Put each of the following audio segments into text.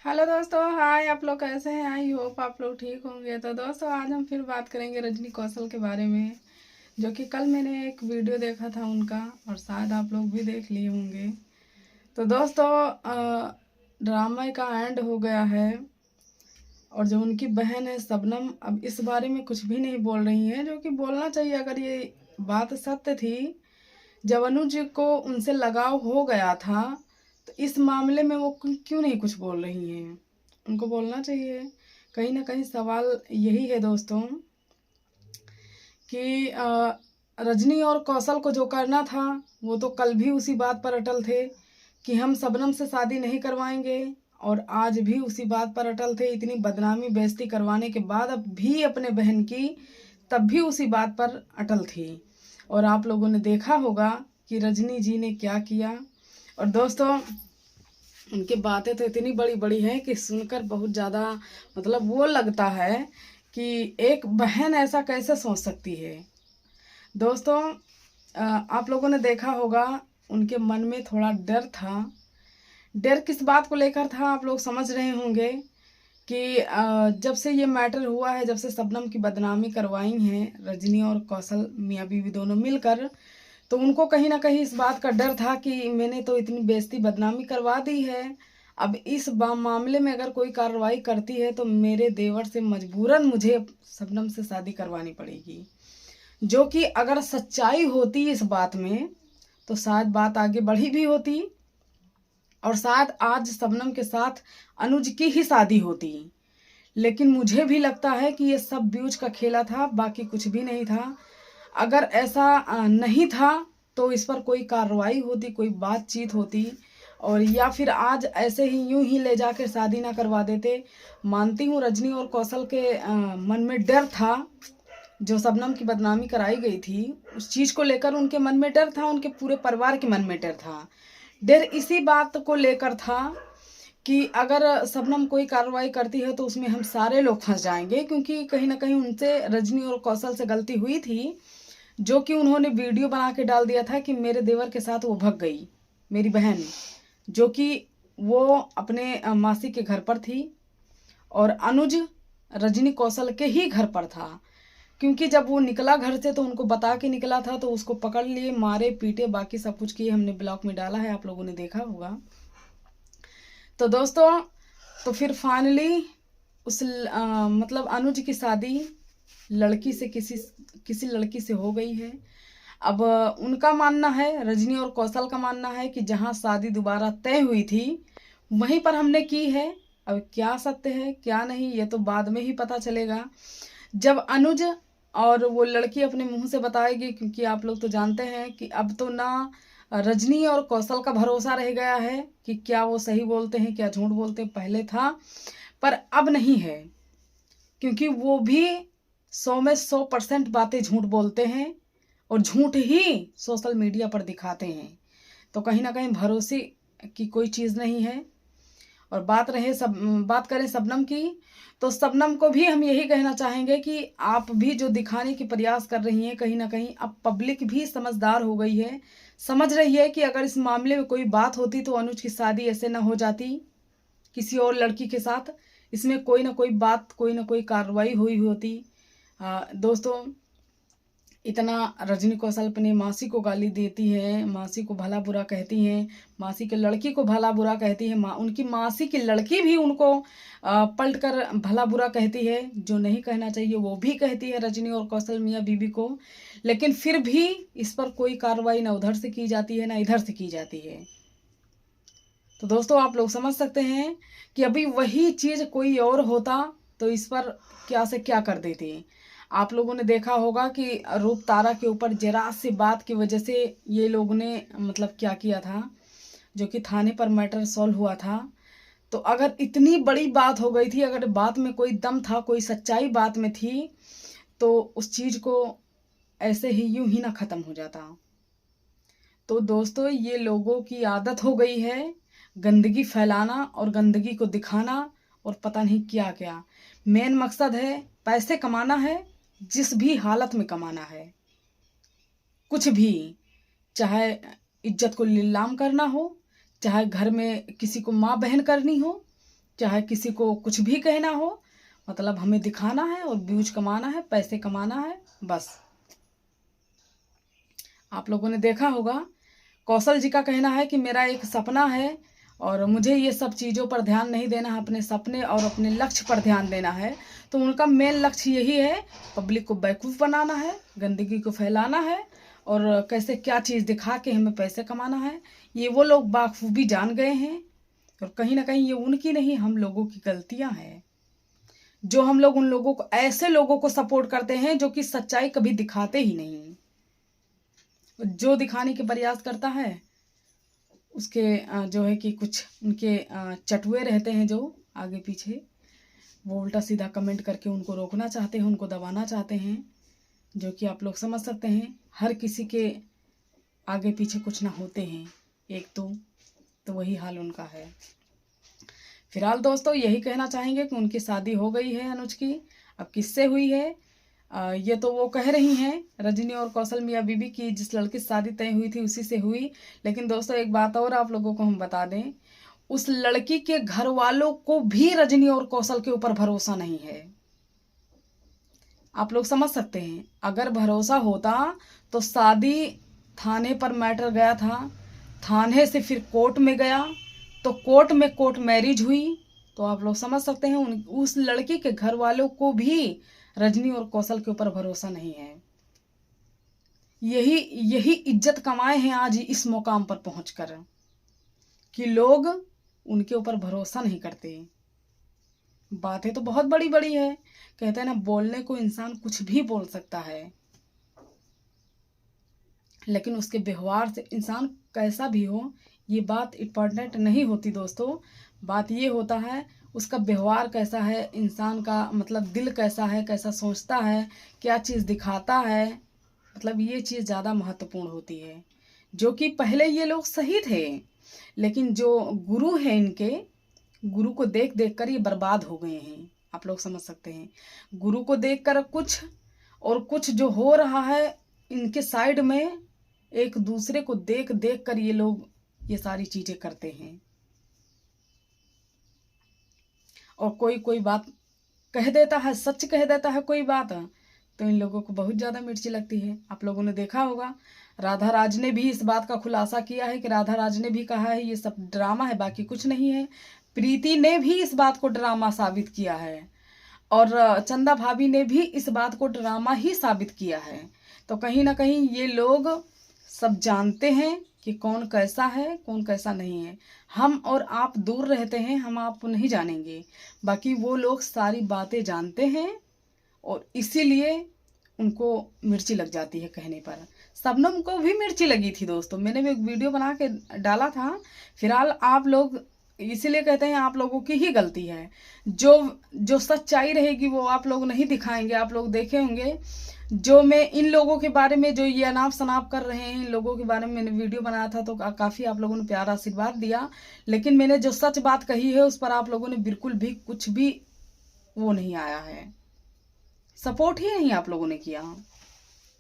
Hello दोस्तों, हाय। आप लोग कैसे हैं? आई होप आप लोग ठीक होंगे। तो दोस्तों, आज हम फिर बात करेंगे रजनी कौशल के बारे में, जो कि कल मैंने एक वीडियो देखा था उनका, और शायद आप लोग भी देख लिए होंगे। तो दोस्तों, ड्रामा का एंड हो गया है, और जो उनकी बहन है शबनम, अब इस बारे में कुछ भी नहीं बोल रही है, जो कि बोलना चाहिए। अगर ये बात सत्य थी, जब अनुज को उनसे लगाव हो गया था, तो इस मामले में वो क्यों नहीं कुछ बोल रही हैं? उनको बोलना चाहिए। कहीं ना कहीं सवाल यही है दोस्तों, कि रजनी और कौशल को जो करना था, वो तो कल भी उसी बात पर अटल थे कि हम शबनम से शादी नहीं करवाएंगे, और आज भी उसी बात पर अटल थे। इतनी बदनामी बेइज्जती करवाने के बाद अब भी अपने बहन की, तब भी उसी बात पर अटल थी। और आप लोगों ने देखा होगा कि रजनी जी ने क्या किया। और दोस्तों, उनकी बातें तो इतनी बड़ी बड़ी हैं कि सुनकर बहुत ज़्यादा, मतलब वो लगता है कि एक बहन ऐसा कैसे सोच सकती है। दोस्तों, आप लोगों ने देखा होगा उनके मन में थोड़ा डर था। डर किस बात को लेकर था, आप लोग समझ रहे होंगे कि जब से ये मैटर हुआ है, जब से शबनम की बदनामी करवाई हैं रजनी और कौशल मियाँ बीवी दोनों मिलकर, तो उनको कहीं ना कहीं इस बात का डर था कि मैंने तो इतनी बेइज्जती बदनामी करवा दी है। अब इस मामले में अगर कोई कार्रवाई करती है तो मेरे देवर से मजबूरन मुझे शबनम से शादी करवानी पड़ेगी। जो कि अगर सच्चाई होती इस बात में, तो शायद बात आगे बढ़ी भी होती, और शायद आज शबनम के साथ अनुज की ही शादी होती। लेकिन मुझे भी लगता है कि ये सब ब्यूज का खेला था, बाकी कुछ भी नहीं था। अगर ऐसा नहीं था तो इस पर कोई कार्रवाई होती, कोई बातचीत होती, और या फिर आज ऐसे ही यूं ही ले जाकर शादी ना करवा देते। मानती हूँ रजनी और कौशल के मन में डर था। जो शबनम की बदनामी कराई गई थी, उस चीज़ को लेकर उनके मन में डर था, उनके पूरे परिवार के मन में डर था। डर इसी बात को लेकर था कि अगर शबनम कोई कार्रवाई करती है तो उसमें हम सारे लोग फंस जाएंगे, क्योंकि कहीं ना कहीं उनसे रजनी और कौशल से गलती हुई थी। जो कि उन्होंने वीडियो बना के डाल दिया था कि मेरे देवर के साथ वो भग गई, मेरी बहन, जो कि वो अपने मासी के घर पर थी, और अनुज रजनी कौशल के ही घर पर था। क्योंकि जब वो निकला घर से तो उनको बता के निकला था, तो उसको पकड़ लिए, मारे पीटे, बाकी सब कुछ किए। हमने ब्लॉग में डाला है, आप लोगों ने देखा होगा। तो दोस्तों, तो फिर फाइनली उस मतलब अनुज की शादी लड़की से, किसी लड़की से हो गई है। अब उनका मानना है, रजनी और कौशल का मानना है कि जहां शादी दोबारा तय हुई थी वहीं पर हमने की है। अब क्या सत्य है क्या नहीं, ये तो बाद में ही पता चलेगा, जब अनुज और वो लड़की अपने मुंह से बताएगी। क्योंकि आप लोग तो जानते हैं कि अब तो ना रजनी और कौशल का भरोसा रह गया है कि क्या वो सही बोलते हैं क्या झूठ बोलते हैं। पहले था, पर अब नहीं है, क्योंकि वो भी 100 में 100% बातें झूठ बोलते हैं, और झूठ ही सोशल मीडिया पर दिखाते हैं। तो कहीं ना कहीं भरोसे की कोई चीज़ नहीं है। और बात करें शबनम की, तो शबनम को भी हम यही कहना चाहेंगे कि आप भी जो दिखाने की प्रयास कर रही हैं, कहीं ना कहीं अब पब्लिक भी समझदार हो गई है, समझ रही है कि अगर इस मामले में कोई बात होती तो अनुज की शादी ऐसे ना हो जाती किसी और लड़की के साथ। इसमें कोई ना कोई बात, कोई ना कोई कार्रवाई हुई होती। दोस्तों, इतना रजनी कौशल अपनी मासी को गाली देती है, मासी को भला बुरा कहती हैं, मासी के लड़की को भला बुरा कहती है, उनकी मासी की लड़की भी उनको पलट कर भला बुरा कहती है। जो नहीं कहना चाहिए वो भी कहती है रजनी और कौशल मियाँ बीबी को। लेकिन फिर भी इस पर कोई कार्रवाई ना उधर से की जाती है ना इधर से की जाती है। तो दोस्तों, आप लोग समझ सकते हैं कि अभी वही चीज़ कोई और होता तो इस पर क्या से क्या कर देते। आप लोगों ने देखा होगा कि रूप तारा के ऊपर जरा सी बात की वजह से ये लोगों ने मतलब क्या किया था, जो कि थाने पर मैटर सॉल्व हुआ था। तो अगर इतनी बड़ी बात हो गई थी, अगर बात में कोई दम था, कोई सच्चाई बात में थी, तो उस चीज़ को ऐसे ही यूं ही ना ख़त्म हो जाता। तो दोस्तों, ये लोगों की आदत हो गई है गंदगी फैलाना और गंदगी को दिखाना, और पता नहीं क्या क्या। मेन मकसद है पैसे कमाना है, जिस भी हालत में कमाना है, कुछ भी, चाहे इज्जत को नीलाम करना हो, चाहे घर में किसी को माँ बहन करनी हो, चाहे किसी को कुछ भी कहना हो, मतलब हमें दिखाना है और व्यूज कमाना है, पैसे कमाना है बस। आप लोगों ने देखा होगा कौशल जी का कहना है कि मेरा एक सपना है और मुझे ये सब चीज़ों पर ध्यान नहीं देना है, अपने सपने और अपने लक्ष्य पर ध्यान देना है। तो उनका मेन लक्ष्य यही है, पब्लिक को बेवकूफ़ बनाना है, गंदगी को फैलाना है और कैसे क्या चीज़ दिखा के हमें पैसे कमाना है। ये वो लोग बाखूबी जान गए हैं और कहीं ना कहीं ये उनकी नहीं, हम लोगों की गलतियां हैं जो हम लोग उन लोगों को, ऐसे लोगों को सपोर्ट करते हैं जो कि सच्चाई कभी दिखाते ही नहीं। जो दिखाने के प्रयास करता है उसके जो है कि कुछ उनके चटुए रहते हैं जो आगे पीछे, वो उल्टा सीधा कमेंट करके उनको रोकना चाहते हैं, उनको दबाना चाहते हैं, जो कि आप लोग समझ सकते हैं हर किसी के आगे पीछे कुछ ना होते हैं एक तो वही हाल उनका है। फिलहाल दोस्तों यही कहना चाहेंगे कि उनकी शादी हो गई है अनुज की। अब किससे हुई है ये तो वो कह रही हैं रजनी और कौशल मियां बीबी की, जिस लड़की से शादी तय हुई थी उसी से हुई। लेकिन दोस्तों एक बात और आप लोगों को हम बता दें, उस लड़की के घर वालों को भी रजनी और कौशल के ऊपर भरोसा नहीं है। आप लोग समझ सकते हैं, अगर भरोसा होता तो शादी थाने पर मैटर गया था, थाने से फिर कोर्ट में गया, तो कोर्ट में कोर्ट मैरिज हुई। तो आप लोग समझ सकते हैं उस लड़की के घर वालों को भी रजनी और कौशल के ऊपर भरोसा नहीं है। यही यही इज्जत कमाए हैं आज इस मुकाम पर पहुंचकर कि लोग उनके ऊपर भरोसा नहीं करते। बातें तो बहुत बड़ी बड़ी है, कहते हैं ना बोलने को इंसान कुछ भी बोल सकता है, लेकिन उसके व्यवहार से इंसान कैसा भी हो ये बात इम्पोर्टेंट नहीं होती दोस्तों। बात ये होता है उसका व्यवहार कैसा है, इंसान का मतलब दिल कैसा है, कैसा सोचता है, क्या चीज़ दिखाता है, मतलब ये चीज़ ज़्यादा महत्वपूर्ण होती है। जो कि पहले ये लोग सही थे, लेकिन जो गुरु हैं इनके, गुरु को देख देख कर ये बर्बाद हो गए हैं। आप लोग समझ सकते हैं, गुरु को देख कर कुछ और कुछ जो हो रहा है इनके साइड में, एक दूसरे को देख देख कर ये लोग ये सारी चीजें करते हैं। और कोई कोई बात कह देता है, सच कह देता है कोई बात, तो इन लोगों को बहुत ज़्यादा मिर्ची लगती है। आप लोगों ने देखा होगा राधा राज ने भी इस बात का खुलासा किया है कि राधा राज ने भी कहा है ये सब ड्रामा है, बाकी कुछ नहीं है। प्रीति ने भी इस बात को ड्रामा साबित किया है और चंदा भाभी ने भी इस बात को ड्रामा ही साबित किया है। तो कहीं ना कहीं ये लोग सब जानते हैं कि कौन कैसा है कौन कैसा नहीं है। हम और आप दूर रहते हैं, हम आप नहीं जानेंगे, बाकी वो लोग सारी बातें जानते हैं और इसीलिए उनको मिर्ची लग जाती है कहने पर। शबनम को भी मिर्ची लगी थी दोस्तों, मैंने भी एक वीडियो बना के डाला था। फिलहाल आप लोग इसीलिए कहते हैं आप लोगों की ही गलती है, जो जो सच्चाई रहेगी वो आप लोग नहीं दिखाएंगे। आप लोग देखे होंगे जो मैं इन लोगों के बारे में जो ये अनाप शनाप कर रहे हैं इन लोगों के बारे में मैंने वीडियो बनाया था, तो काफ़ी आप लोगों ने प्यारा आशीर्वाद दिया। लेकिन मैंने जो सच बात कही है उस पर आप लोगों ने बिल्कुल भी कुछ भी वो नहीं आया है, सपोर्ट ही नहीं आप लोगों ने किया।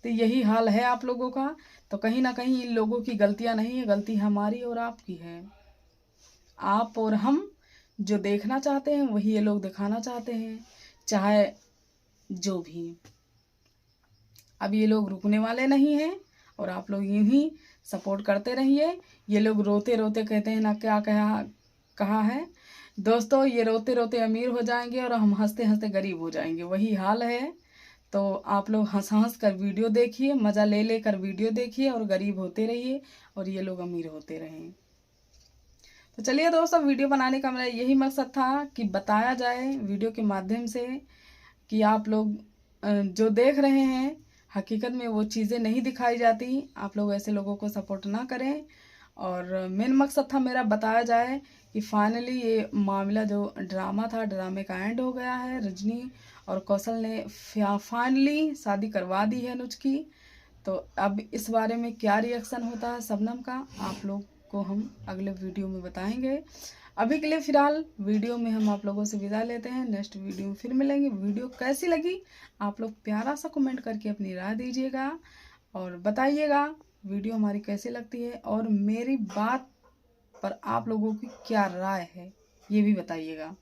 तो यही हाल है आप लोगों का। तो कहीं ना कहीं इन लोगों की गलतियां नहीं है, गलती हमारी और आपकी है। आप और हम जो देखना चाहते हैं वही ये लोग दिखाना चाहते हैं, चाहे जो भी। अब ये लोग रुकने वाले नहीं हैं और आप लोग यूं ही सपोर्ट करते रहिए। ये लोग रोते रोते कहते हैं ना क्या कहा है दोस्तों, ये रोते रोते अमीर हो जाएंगे और हम हंसते हंसते गरीब हो जाएंगे, वही हाल है। तो आप लोग हंस हंस कर वीडियो देखिए, मज़ा ले लेकर वीडियो देखिए और गरीब होते रहिए और ये लोग अमीर होते रहें। तो चलिए दोस्तों, वीडियो बनाने का मेरा यही मकसद था कि बताया जाए वीडियो के माध्यम से कि आप लोग जो देख रहे हैं हकीकत में वो चीज़ें नहीं दिखाई जाती। आप लोग ऐसे लोगों को सपोर्ट ना करें। और मेन मकसद था मेरा बताया जाए कि फाइनली ये मामला जो ड्रामा था, ड्रामे का एंड हो गया है। रजनी और कौशल ने फाइनली शादी करवा दी है अनुज की। तो अब इस बारे में क्या रिएक्शन होता है शबनम का, आप लोग को हम अगले वीडियो में बताएंगे। अभी के लिए फिलहाल वीडियो में हम आप लोगों से विदा लेते हैं, नेक्स्ट वीडियो में फिर मिलेंगे। वीडियो कैसी लगी आप लोग प्यारा सा कमेंट करके अपनी राय दीजिएगा और बताइएगा वीडियो हमारी कैसी लगती है और मेरी बात पर आप लोगों की क्या राय है ये भी बताइएगा।